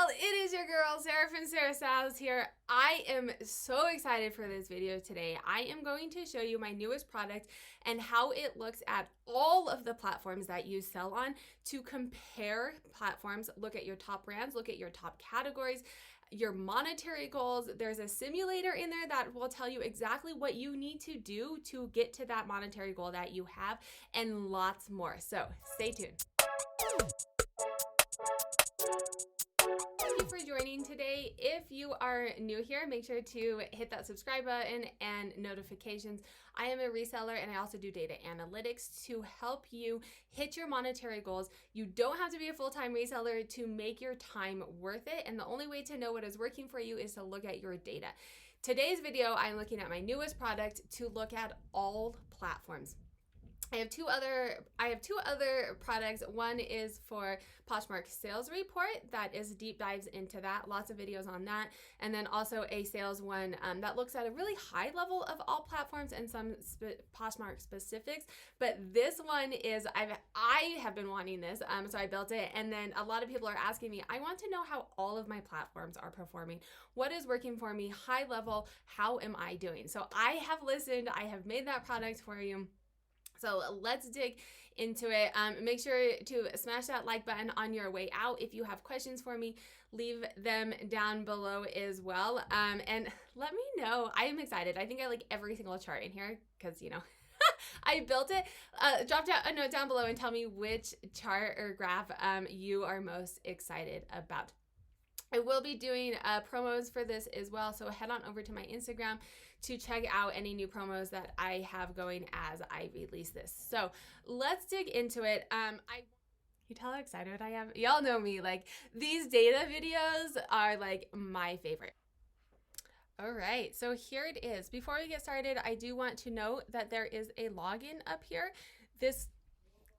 y'all, it is your girl Sarah from Sarah Styles here. I am so excited for this video today. I am going to show you my newest product and how it looks at all of the platforms that you sell on to compare platforms, look at your top brands, look at your top categories, your monetary goals. There's a simulator in there that will tell you exactly what you need to do to get to that monetary goal that you have, and lots more. So stay tuned. Thank you for joining today. If you are new here, make sure to hit that subscribe button and notifications. I am a reseller and I also do data analytics to help you hit your monetary goals. You don't have to be a full-time reseller to make your time worth it, and the only way to know what is working for you is to look at your data. Today's video, I'm looking at my newest product to look at all platforms. I have two other products. One is for Poshmark Sales Report that is deep dives into that, lots of videos on that, and then also a sales one that looks at a really high level of all platforms and some Poshmark specifics. But this one is I have been wanting this, so I built it, and then a lot of people are asking me, I want to know how all of my platforms are performing. What is working for me? High level, how am I doing? So I have listened. I have made that product for you. So let's dig into it. Make sure to smash that like button on your way out. If you have questions for me, leave them down below as well. And let me know. I am excited. I think I like every single chart in here because, you know, I built it. Drop down a note down below and tell me which chart or graph you are most excited about. I will be doing promos for this as well, so head on over to my Instagram to check out any new promos that I have going as I release this. So let's dig into it. You tell how excited I am? Y'all know me, like these data videos are like my favorite. All right, so here it is. Before we get started, I do want to note that there is a login up here. This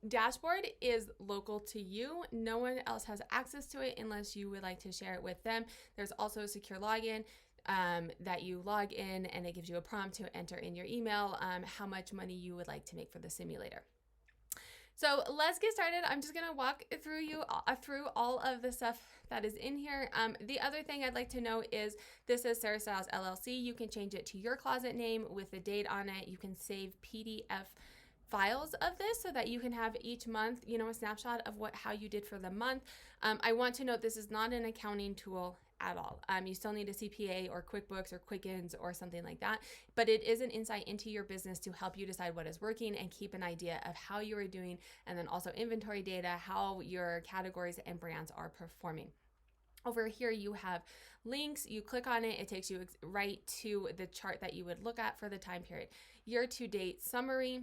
dashboard is local to you. No one else has access to it unless you would like to share it with them. There's also a secure login that you log in, and it gives you a prompt to enter in your email how much money you would like to make for the simulator. So let's get started. I'm just gonna walk through all of the stuff that is in here. The other thing I'd like to know is this is Sarah Styles LLC. You can change it to your closet name with a date on it. You can save PDF files of this so that you can have each month, you know, a snapshot of how you did for the month. I want to note this is not an accounting tool at all. You still need a CPA or QuickBooks or Quickens or something like that, but it is an insight into your business to help you decide what is working and keep an idea of how you are doing, and then also inventory data, how your categories and brands are performing. Over here you have links. You click on it, it takes you right to the chart that you would look at for the time period. Year-to-date summary.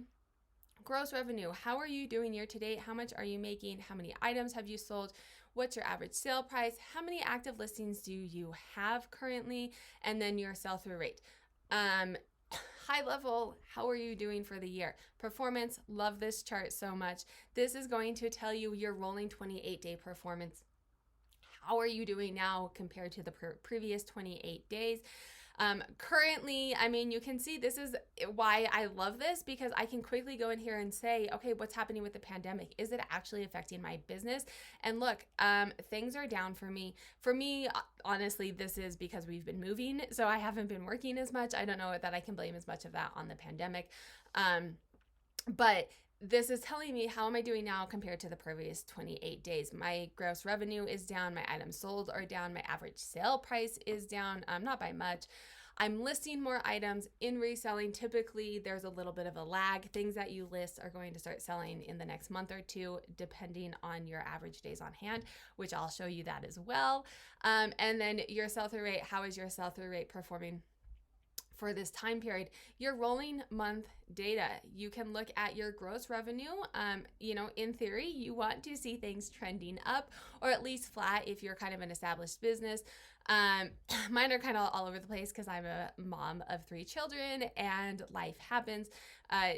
Gross revenue. How are you doing year to date? How much are you making? How many items have you sold? What's your average sale price? How many active listings do you have currently? And then your sell-through rate. High level, how are you doing for the year? Performance, love this chart so much. This is going to tell you your rolling 28-day performance. How are you doing now compared to the previous 28 days? Currently, I mean, you can see this is why I love this, because I can quickly go in here and say, okay, what's happening with the pandemic? Is it actually affecting my business? And look, things are down for me. For me, honestly, this is because we've been moving, so I haven't been working as much. I don't know that I can blame as much of that on the pandemic. But this is telling me how am I doing now compared to the previous 28 days. My gross revenue is down, my items sold are down, my average sale price is down, not by much. I'm listing more items. In reselling, typically there's a little bit of a lag. Things that you list are going to start selling in the next month or two, depending on your average days on hand, which I'll show you that as well. And then your sell-through rate, how is your sell-through rate performing for this time period? Your rolling month data, you can look at your gross revenue. You know, in theory, you want to see things trending up or at least flat if you're kind of an established business. Mine are kind of all over the place because I'm a mom of 3 children and life happens.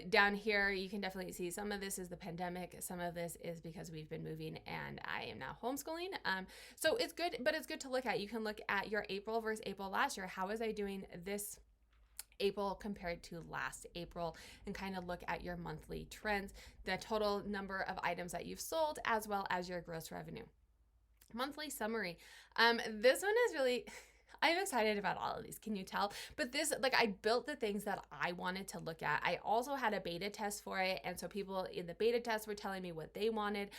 Down here, you can definitely see some of this is the pandemic. Some of this is because we've been moving and I am now homeschooling. So it's good, but it's good to look at. You can look at your April versus April last year. How was I doing this April compared to last April, and kind of look at your monthly trends, the total number of items that you've sold, as well as your gross revenue. Monthly summary. This one is really, I'm excited about all of these. Can you tell? But this, like, I built the things that I wanted to look at. I also had a beta test for it. And so people in the beta test were telling me what they wanted.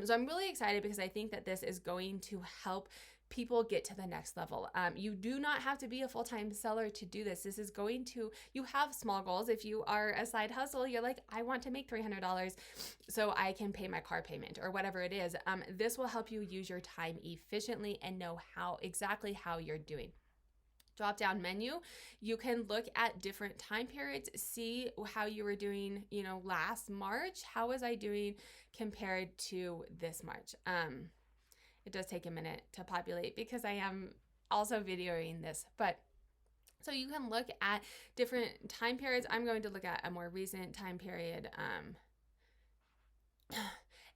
So I'm really excited because I think that this is going to help people get to the next level. You do not have to be a full-time seller to do this. This is going to, you have small goals. If you are a side hustle, you're like, I want to make $300 so I can pay my car payment or whatever it is. This will help you use your time efficiently and know exactly how you're doing. Drop down menu, you can look at different time periods, see how you were doing, last March. How was I doing compared to this March? It does take a minute to populate because I am also videoing this, but so you can look at different time periods. I'm going to look at a more recent time period.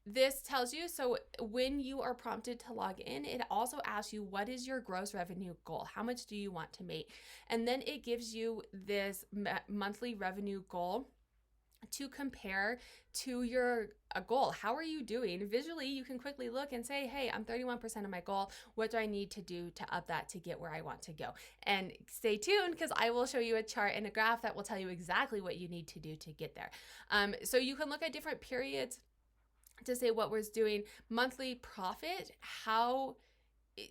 This tells you, so when you are prompted to log in, it also asks you, what is your gross revenue goal? How much do you want to make? And then it gives you this monthly revenue goal to compare to your goal. How are you doing? Visually, you can quickly look and say, hey, I'm 31% of my goal. What do I need to do to up that to get where I want to go? And stay tuned because I will show you a chart and a graph that will tell you exactly what you need to do to get there. So you can look at different periods to say what was doing. Monthly profit,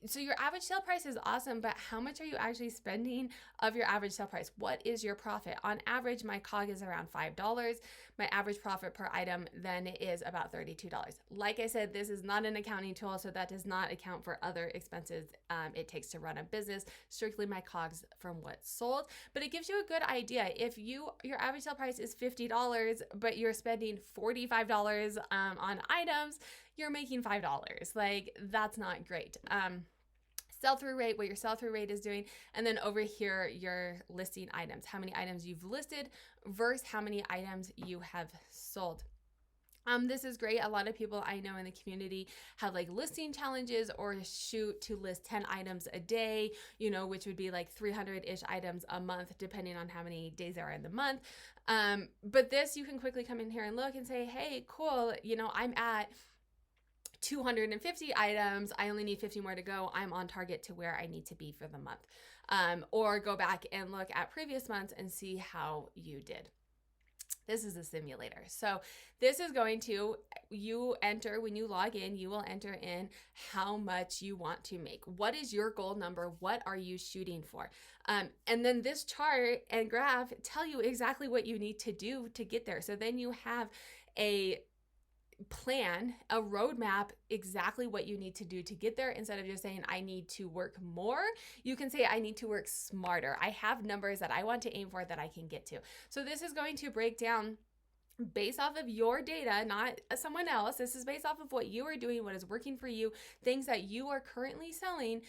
so your average sale price is awesome, but how much are you actually spending of your average sale price? What is your profit? On average, my COG is around $5. My average profit per item then is about $32. Like I said, this is not an accounting tool, so that does not account for other expenses it takes to run a business, strictly my COGs from what's sold. But it gives you a good idea. If your average sale price is $50, but you're spending $45 on items, you're making $5. Like, that's not great. Sell-through rate, what your sell-through rate is doing, and then over here, your listing items, how many items you've listed versus how many items you have sold. This is great. A lot of people I know in the community have like listing challenges or shoot to list 10 items a day, which would be like 300-ish items a month, depending on how many days there are in the month. But this, you can quickly come in here and look and say, hey, cool, I'm at 250 items. I only need 50 more to go. I'm on target to where I need to be for the month. Or go back and look at previous months and see how you did. This is a simulator. So this is going to, you enter, when you log in, you will enter in how much you want to make. What is your goal number? What are you shooting for? And then this chart and graph tell you exactly what you need to do to get there. So then you have a plan, a roadmap, exactly what you need to do to get there. Instead of just saying, I need to work more, you can say, I need to work smarter. I have numbers that I want to aim for that I can get to. So this is going to break down based off of your data, not someone else. This is based off of what you are doing, what is working for you, things that you are currently selling.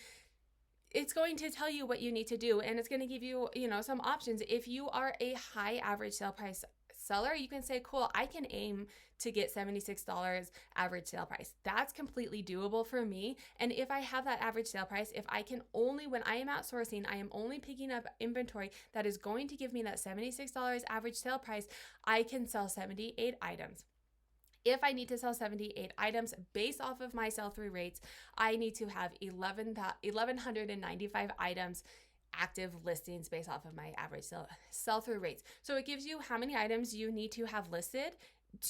It's going to tell you what you need to do, and it's going to give you, some options. If you are a high average sale price seller, you can say, cool, I can aim to get $76 average sale price. That's completely doable for me. And if I have that average sale price, if I can only, when I am outsourcing, I am only picking up inventory that is going to give me that $76 average sale price, I can sell 78 items. If I need to sell 78 items based off of my sell-through rates, I need to have 1,195 items active listings based off of my average sell-through rates. So it gives you how many items you need to have listed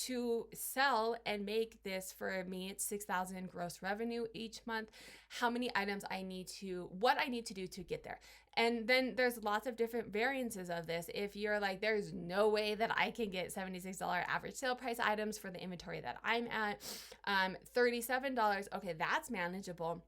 to sell and make this. For me, it's 6,000 gross revenue each month. How many items what I need to do to get there. And then there's lots of different variances of this. If you're like, there's no way that I can get $76 average sale price items for the inventory that I'm at, $37, okay, that's manageable.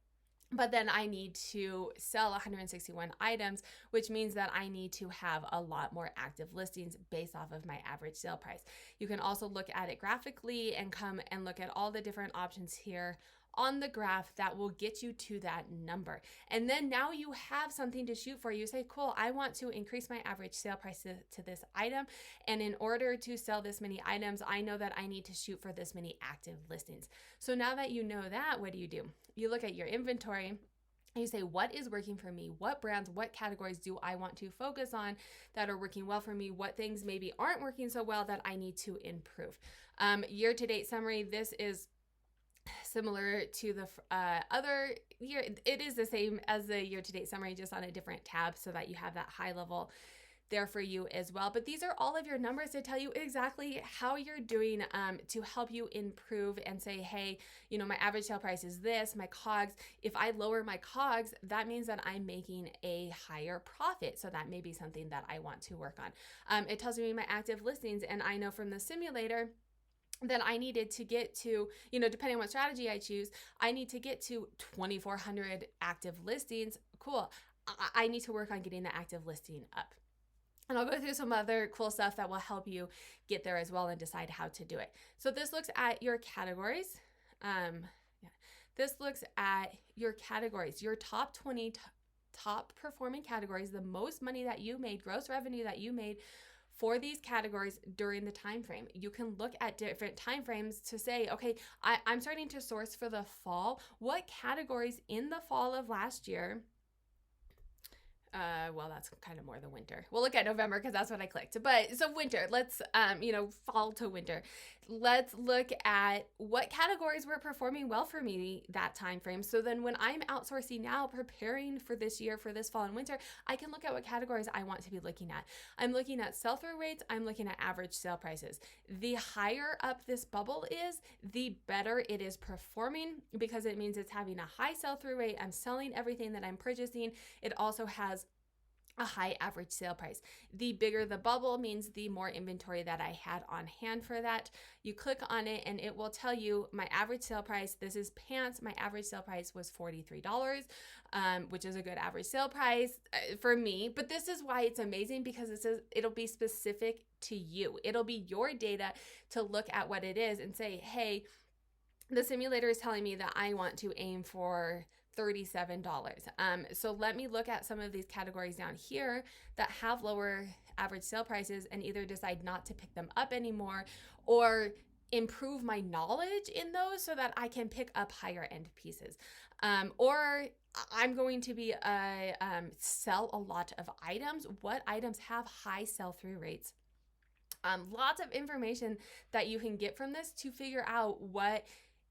But then I need to sell 161 items, which means that I need to have a lot more active listings based off of my average sale price. You can also look at it graphically and come and look at all the different options here on the graph that will get you to that number. And then now you have something to shoot for. You say, cool, I want to increase my average sale price to this item. And in order to sell this many items, I know that I need to shoot for this many active listings. So now that you know that, what do? You look at your inventory and you say, what is working for me? What brands, what categories do I want to focus on that are working well for me? What things maybe aren't working so well that I need to improve? Year-to-date summary, this is similar to the other year. It is the same as the year-to-date summary, just on a different tab so that you have that high level there for you as well. But these are all of your numbers to tell you exactly how you're doing to help you improve and say, hey, you know, my average sale price is this, my COGS. If I lower my COGS, that means that I'm making a higher profit. So that may be something that I want to work on. It tells me my active listings, and I know from the simulator that I needed to get to, you know, depending on what strategy I choose, I need to get to 2,400 active listings. Cool. I need to work on getting the active listing up. And I'll go through some other cool stuff that will help you get there as well and decide how to do it. So this looks at your categories. This looks at your categories, your top 20 top performing categories, the most money that you made, gross revenue that you made for these categories during the time frame. You can look at different time frames to say, okay, I'm starting to source for the fall. What categories in the fall of last year? Well, that's kind of more the winter. We'll look at November because that's what I clicked. But so winter, let's, fall to winter. Let's look at what categories were performing well for me that time frame. So then when I'm outsourcing now, preparing for this year, for this fall and winter, I can look at what categories I want to be looking at. I'm looking at sell-through rates. I'm looking at average sale prices. The higher up this bubble is, the better it is performing, because it means it's having a high sell-through rate. I'm selling everything that I'm purchasing. It also has a high average sale price. The bigger the bubble means the more inventory that I had on hand for that. You click on it and it will tell you my average sale price. This is pants. My average sale price was $43, which is a good average sale price for me. But this is why it's amazing, because it'll be specific to you. It'll be your data to look at what it is and say, hey, the simulator is telling me that I want to aim for $37. So let me look at some of these categories down here that have lower average sale prices and either decide not to pick them up anymore, or improve my knowledge in those so that I can pick up higher end pieces. Or I'm going to be sell a lot of items. What items have high sell-through rates? Lots of information that you can get from this to figure out what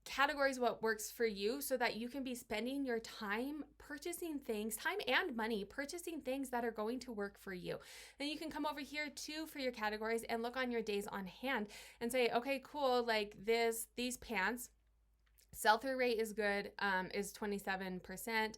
categories, what works for you, so that you can be spending your time purchasing things, time and money, purchasing things that are going to work for you. Then you can come over here too for your categories and look on your days on hand and say, okay, cool, like these pants, sell-through rate is good, is 27%.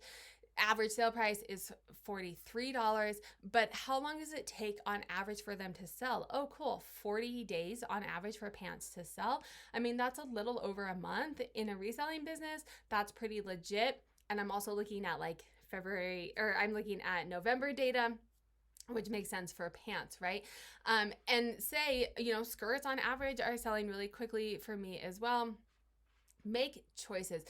Average sale price is $43, but how long does it take on average for them to sell? Oh, cool. 40 days on average for pants to sell. I mean, that's a little over a month in a reselling business. That's pretty legit. And I'm also looking at like I'm looking at November data, which makes sense for pants, right? And say, skirts on average are selling really quickly for me as well. Make choices.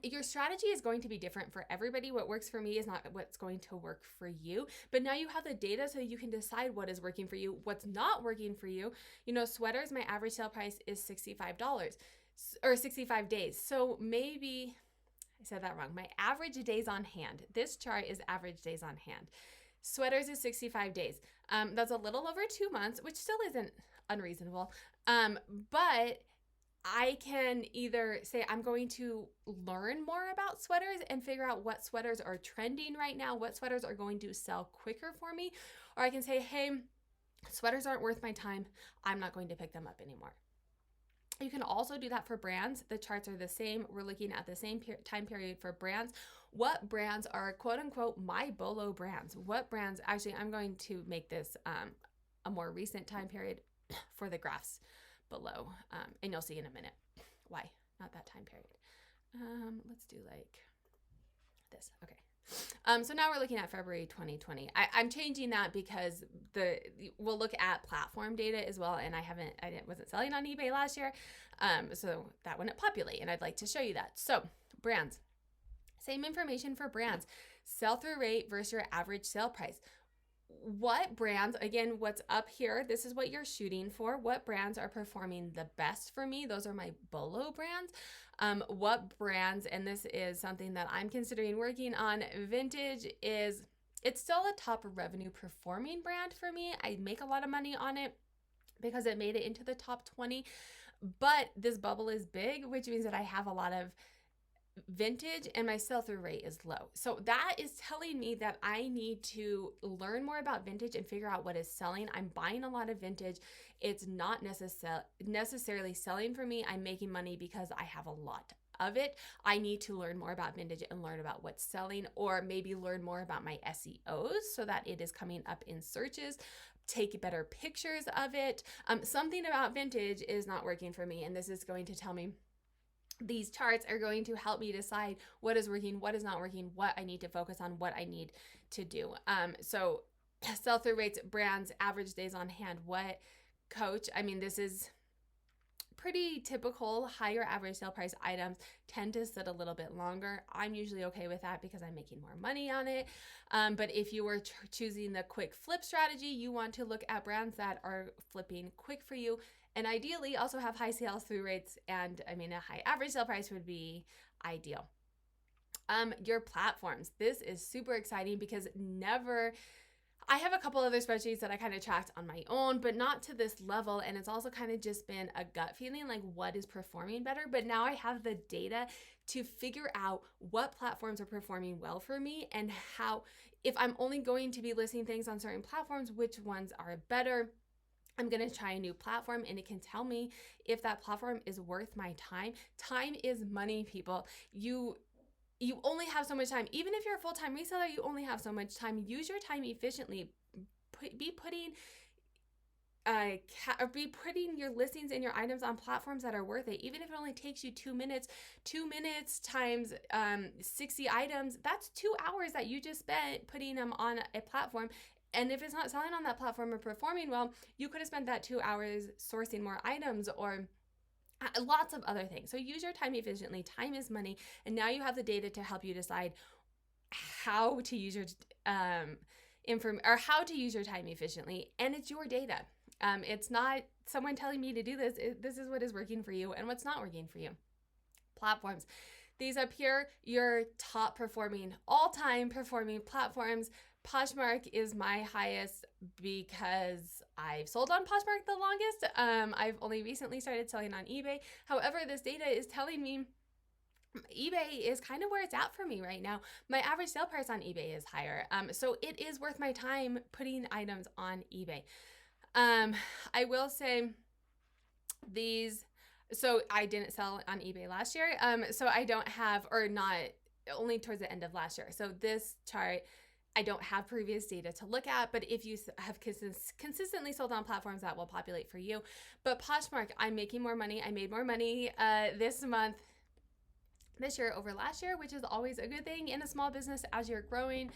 Your strategy is going to be different for everybody. What works for me is not what's going to work for you. But now you have the data so you can decide what is working for you, what's not working for you. Sweaters, my average sale price is $65 or 65 days. So maybe I said that wrong. My average days on hand. This chart is average days on hand. Sweaters is 65 days. That's a little over 2 months, which still isn't unreasonable. But I can either say I'm going to learn more about sweaters and figure out what sweaters are trending right now, what sweaters are going to sell quicker for me, or I can say, hey, sweaters aren't worth my time. I'm not going to pick them up anymore. You can also do that for brands. The charts are the same. We're looking at the same time period for brands. What brands are quote unquote my BOLO brands? What brands, actually, I'm going to make this a more recent time period for the graphs below, and you'll see in a minute why not that time period. Let's do like this. Okay. So now we're looking at February 2020. I'm changing that because we'll look at platform data as well, and I wasn't selling on eBay last year, so that wouldn't populate, and I'd like to show you that. So brands, same information for brands. Sell-through rate versus your average sale price. What brands, again, what's up here, this is what you're shooting for. What brands are performing the best for me? Those are my BOLO brands. What brands, and this is something that I'm considering working on, Vintage it's still a top revenue performing brand for me. I make a lot of money on it because it made it into the top 20. but this bubble is big, which means that I have a lot of vintage and my sell-through rate is low. So that is telling me that I need to learn more about vintage and figure out what is selling. I'm buying a lot of vintage. It's not necessarily selling for me. I'm making money because I have a lot of it. I need to learn more about vintage and learn about what's selling, or maybe learn more about my SEOs so that it is coming up in searches. Take better pictures of it. Something about vintage is not working for me, and this is going to tell me, these charts are going to help me decide what is working, what is not working, what I need to focus on, what I need to do. So sell-through rates, brands, average days on hand, what coach, I mean, this is pretty typical. Higher average sale price items tend to sit a little bit longer. I'm usually okay with that because I'm making more money on it. But if you were choosing the quick flip strategy, you want to look at brands that are flipping quick for you, and ideally also have high sales through rates. And I mean, a high average sale price would be ideal. Your platforms. This is super exciting because I have a couple other spreadsheets that I kind of tracked on my own, but not to this level. And it's also kind of just been a gut feeling, like what is performing better. But now I have the data to figure out what platforms are performing well for me, and how, if I'm only going to be listing things on certain platforms, which ones are better. I'm going to try a new platform, and it can tell me if that platform is worth my time. Time is money, people. You only have so much time. Even if you're a full-time reseller, you only have so much time. Use your time efficiently. Be putting your listings and your items on platforms that are worth it. Even if it only takes you 2 minutes, 2 minutes times 60 items, that's 2 hours that you just spent putting them on a platform. And if it's not selling on that platform or performing well, you could have spent that 2 hours sourcing more items or lots of other things. So use your time efficiently. Time is money. And now you have the data to help you decide how to use your how to use your time efficiently. And it's your data. It's not someone telling me to do this. This is what is working for you and what's not working for you. Platforms. These up here, your top performing, all-time performing platforms. Poshmark is my highest because I've sold on Poshmark the longest. I've only recently started selling on eBay. However, this data is telling me eBay is kind of where it's at for me right now. My average sale price on eBay is higher. So it is worth my time putting items on eBay. I will say these, so I didn't sell on eBay last year. So I don't have, or not, only towards the end of last year. So this chart, I don't have previous data to look at, but if you have consistently sold on platforms, that will populate for you. But Poshmark, I'm making more money. I made more money this year over last year, which is always a good thing in a small business as you're growing.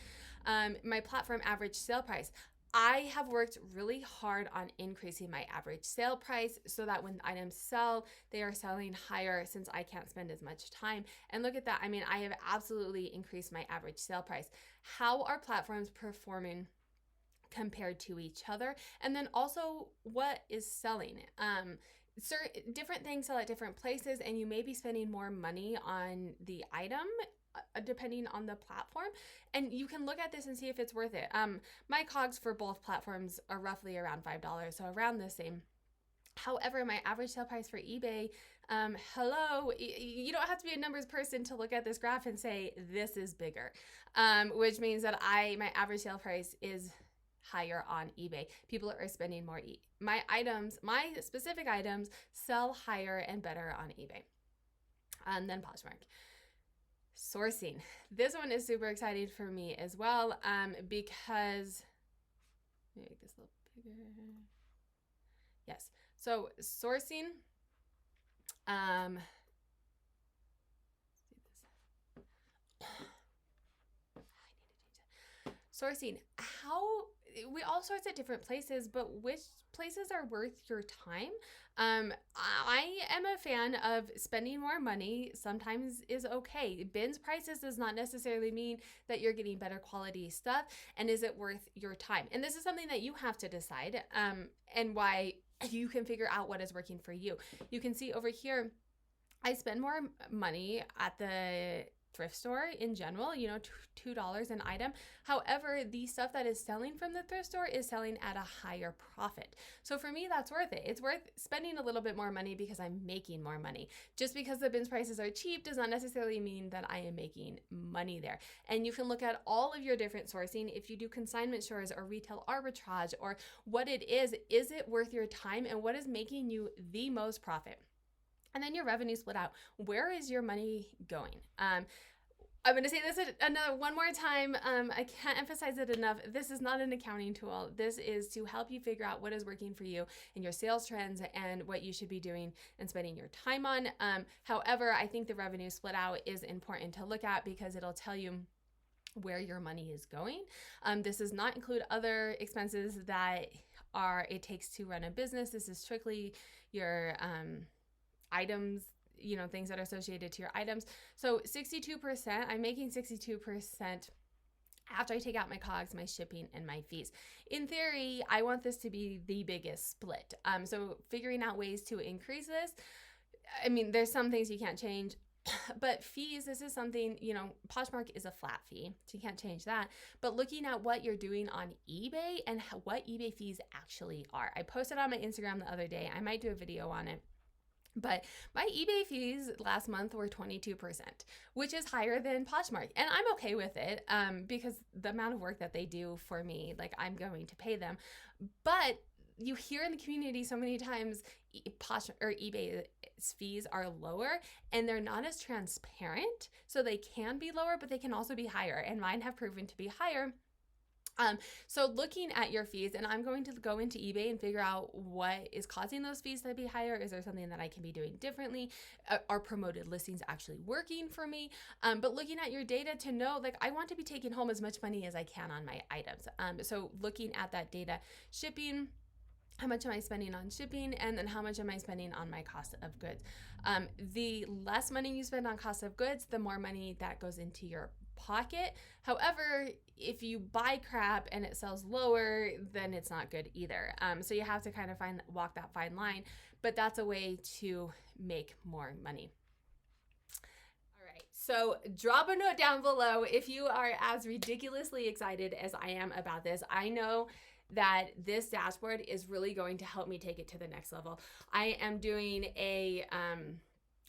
My platform average sale price. I have worked really hard on increasing my average sale price so that when items sell, they are selling higher since I can't spend as much time. And look at that. I mean, I have absolutely increased my average sale price. How are platforms performing compared to each other? And then also, what is selling? Certain different things sell at different places, and you may be spending more money on the item depending on the platform, and you can look at this and see if it's worth it. My COGS for both platforms are roughly around $5, so around the same. However, my average sale price for eBay, you don't have to be a numbers person to look at this graph and say this is bigger, which means that my average sale price is higher on eBay. People are spending more. My specific items sell higher and better on eBay than Poshmark. Sourcing. This one is super exciting for me as well, because let me make this a little bigger. Yes. So sourcing. I need to change that. Sourcing. We all source at different places, but which places are worth your time? I am a fan of spending more money. Sometimes is okay. Bins prices does not necessarily mean that you're getting better quality stuff. And is it worth your time? And this is something that you have to decide, and why you can figure out what is working for you. You can see over here, I spend more money at the thrift store in general, you know, $2 an item. However, the stuff that is selling from the thrift store is selling at a higher profit. So for me, that's worth it. It's worth spending a little bit more money because I'm making more money. Just because the bins prices are cheap does not necessarily mean that I am making money there. And you can look at all of your different sourcing. If you do consignment stores or retail arbitrage or what it is it worth your time and what is making you the most profit? And then your revenue split out. Where is your money going? I'm going to say this one more time. I can't emphasize it enough. This is not an accounting tool. This is to help you figure out what is working for you in your sales trends and what you should be doing and spending your time on. However, I think the revenue split out is important to look at because it'll tell you where your money is going. This does not include other expenses that it takes to run a business. This is strictly your items, you know, things that are associated to your items. So 62%, I'm making 62% after I take out my COGS, my shipping, and my fees. In theory, I want this to be the biggest split. So figuring out ways to increase this, I mean, there's some things you can't change. But fees, this is something, you know, Poshmark is a flat fee, so you can't change that. But looking at what you're doing on eBay and what eBay fees actually are. I posted on my Instagram the other day. I might do a video on it. But my eBay fees last month were 22%, which is higher than Poshmark. And I'm okay with it because the amount of work that they do for me, like I'm going to pay them. But you hear in the community so many times eBay's fees are lower and they're not as transparent. So they can be lower, but they can also be higher. And mine have proven to be higher. So looking at your fees, and I'm going to go into eBay and figure out what is causing those fees to be higher. Is there something that I can be doing differently? Are promoted listings actually working for me? But looking at your data to know, like, I want to be taking home as much money as I can on my items. So looking at that data, shipping, how much am I spending on shipping? And then how much am I spending on my cost of goods? The less money you spend on cost of goods, the more money that goes into your pocket. However, if you buy crap and it sells lower, then it's not good either. So you have to kind of walk that fine line, but that's a way to make more money. All right, so drop a note down below if you are as ridiculously excited as I am about this. I know that this dashboard is really going to help me take it to the next level. I am doing a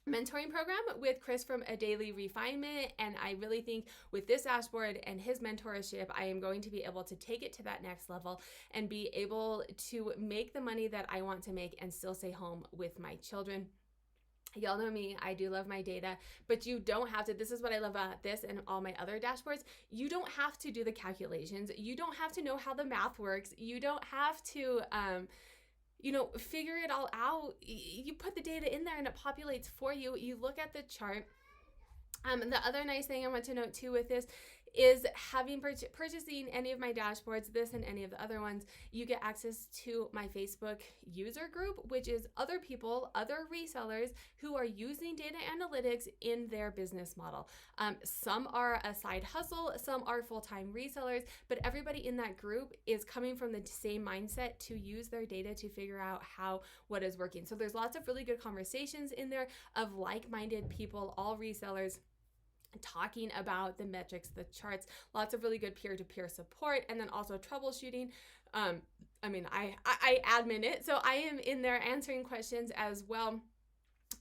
mentoring program with Chris from A Daily Refinement, and I really think with this dashboard and his mentorship, I am going to be able to take it to that next level and be able to make the money that I want to make and still stay home with my children. Y'all know me, I do love my data, but you don't have to. This is what I love about this and all my other dashboards. You don't have to do the calculations. You don't have to know how the math works. You don't have to, figure it all out. You put the data in there and it populates for you. You look at the chart. The other nice thing I want to note too with this is having purchasing any of my dashboards, this and any of the other ones, you get access to my Facebook user group, which is other people, other resellers who are using data analytics in their business model. Some are a side hustle, some are full-time resellers, but everybody in that group is coming from the same mindset to use their data to figure out what is working. So there's lots of really good conversations in there of like-minded people, all resellers, talking about the metrics, the charts, lots of really good peer-to-peer support, and then also troubleshooting. I admin it, so I am in there answering questions as well.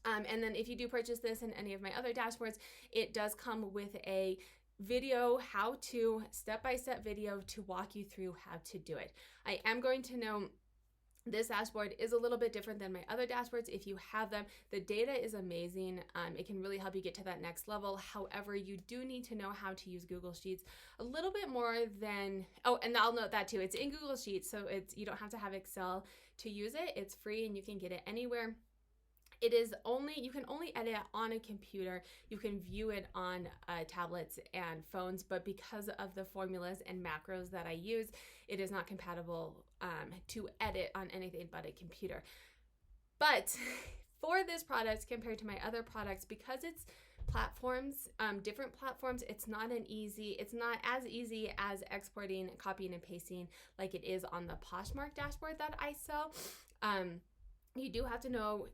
And then if you do purchase this in any of my other dashboards, it does come with a video, step-by-step video to walk you through how to do it. I am going to know this dashboard is a little bit different than my other dashboards. If you have them, the data is amazing. It can really help you get to that next level. However, you do need to know how to use Google Sheets a little bit more than, and I'll note that too. It's in Google Sheets, so you don't have to have Excel to use it. It's free and you can get it anywhere. You can only edit it on a computer. You can view it on tablets and phones, but because of the formulas and macros that I use, it is not compatible to edit on anything but a computer. But for this product compared to my other products, because it's platforms, different platforms, it's not as easy as exporting, copying, and pasting like it is on the Poshmark dashboard that I sell. you have to know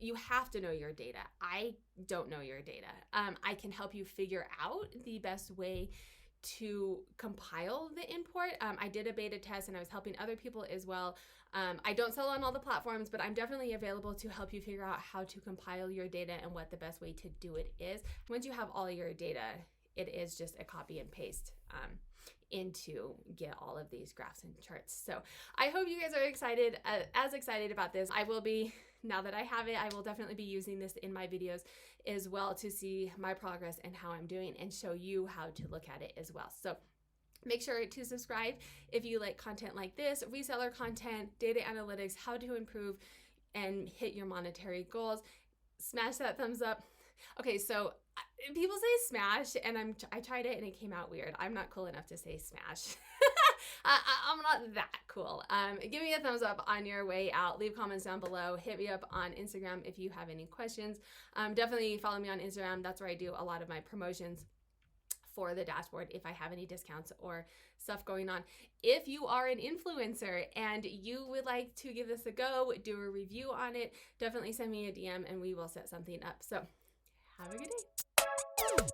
your data. I don't know your data. I can help you figure out the best way to compile the import. I did a beta test and I was helping other people as well. I don't sell on all the platforms, but I'm definitely available to help you figure out how to compile your data and what the best way to do it is. Once you have all your data, it is just a copy and paste into get all of these graphs and charts. So I hope you guys are excited, as excited about this. I will be, now that I have it, I will definitely be using this in my videos as well to see my progress and how I'm doing and show you how to look at it as well. So make sure to subscribe if you like content like this, reseller content, data analytics, how to improve and hit your monetary goals. Smash that thumbs up. Okay, so people say smash, and I tried it and it came out weird. I'm not cool enough to say smash. I'm not that cool. Give me a thumbs up on your way out. Leave comments down below. Hit me up on Instagram if you have any questions. Definitely follow me on Instagram. That's where I do a lot of my promotions for the dashboard if I have any discounts or stuff going on. If you are an influencer and you would like to give this a go, do a review on it, definitely send me a DM and we will set something up. So have a good day.